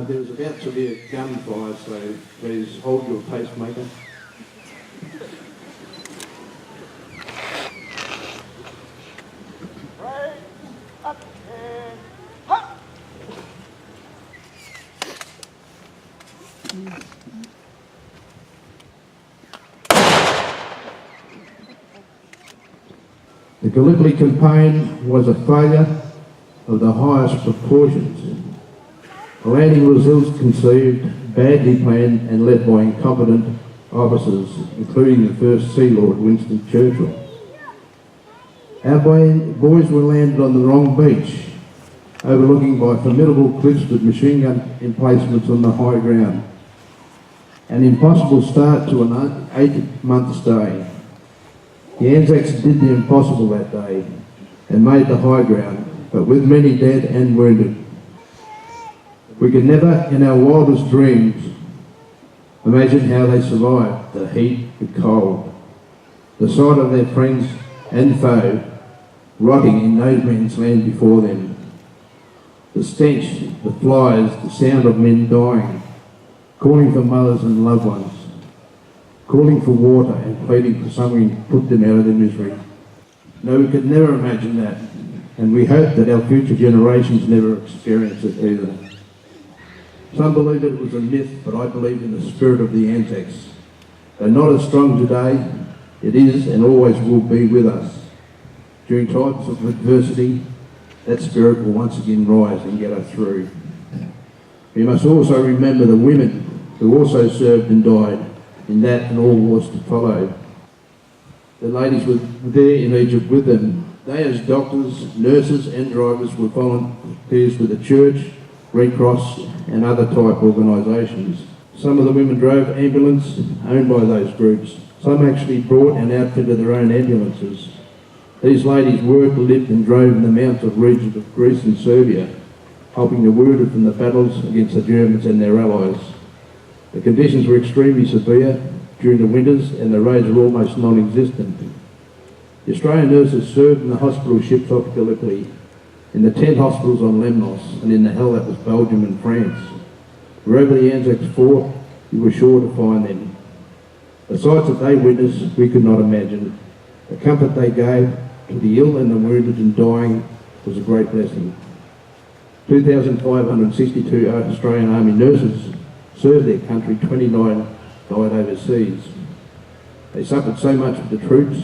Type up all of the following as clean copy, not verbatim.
There was about to be a gunfire, so please hold your pacemaker. The Gallipoli campaign was a failure of the highest proportions. The landing was ill-conceived, badly planned and led by incompetent officers, including the first Sea Lord, Winston Churchill. Our boys were landed on the wrong beach, overlooking by formidable cliffs with machine gun emplacements on the high ground. An impossible start to an 8-month stay. The Anzacs did the impossible that day and made the high ground, but with many dead and wounded. We could never, in our wildest dreams, imagine how they survived the heat, the cold, the sight of their friends and foe rotting in no man's land before them, the stench, the flies, the sound of men dying, calling for mothers and loved ones, calling for water and pleading for something to put them out of their misery. No, we could never imagine that, and we hope that our future generations never experience it either. Some believe it was a myth, but I believe in the spirit of the Anzacs. Though not as strong today, it is and always will be with us. During times of adversity, that spirit will once again rise and get us through. We must also remember the women who also served and died in that and all wars to follow. The ladies were there in Egypt with them. They, as doctors, nurses and drivers, were volunteers with the church, Red Cross and other type organisations. Some of the women drove ambulance owned by those groups. Some actually brought and outfitted their own ambulances. These ladies worked, lived and drove in the mountains of regions of Greece and Serbia, helping the wounded from the battles against the Germans and their allies. The conditions were extremely severe during the winters and the roads were almost non-existent. The Australian nurses served in the hospital ships off Gallipoli, in the 10 hospitals on Lemnos, and in the hell that was Belgium and France. Wherever the Anzacs fought, you were sure to find them. The sights that they witnessed, we could not imagine. The comfort they gave to the ill and the wounded and dying was a great blessing. 2,562 Australian Army nurses served their country, 29 died overseas. They suffered so much for the troops,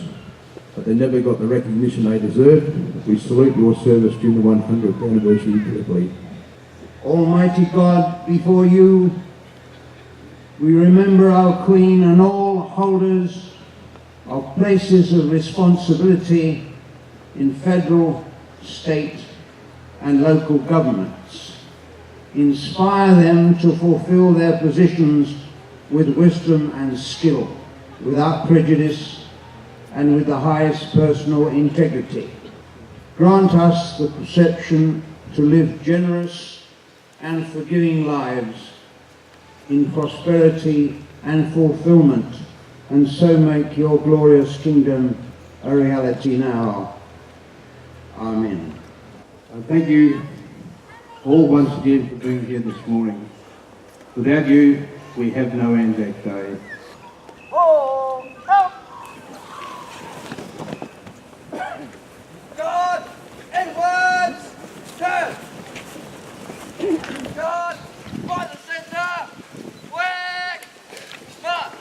but they never got the recognition they deserved. We salute your service during the 100th anniversary of Gallipoli. Almighty God, before you, we remember our Queen and all holders of places of responsibility in federal, state and local governments. Inspire them to fulfill their positions with wisdom and skill, without prejudice and with the highest personal integrity. Grant us the perception to live generous and forgiving lives in prosperity and fulfillment, and so make your glorious kingdom a reality now. Amen. Thank you all once again for being here this morning. Without you, we have no Anzac Day. Oh, help! God, inwards, turn! God, by the centre, quick, march!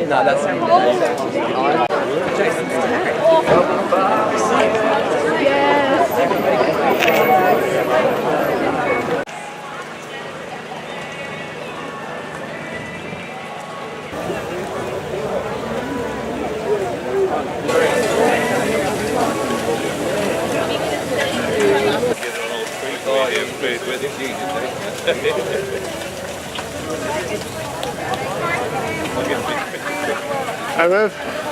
No, that's Hi, Rev.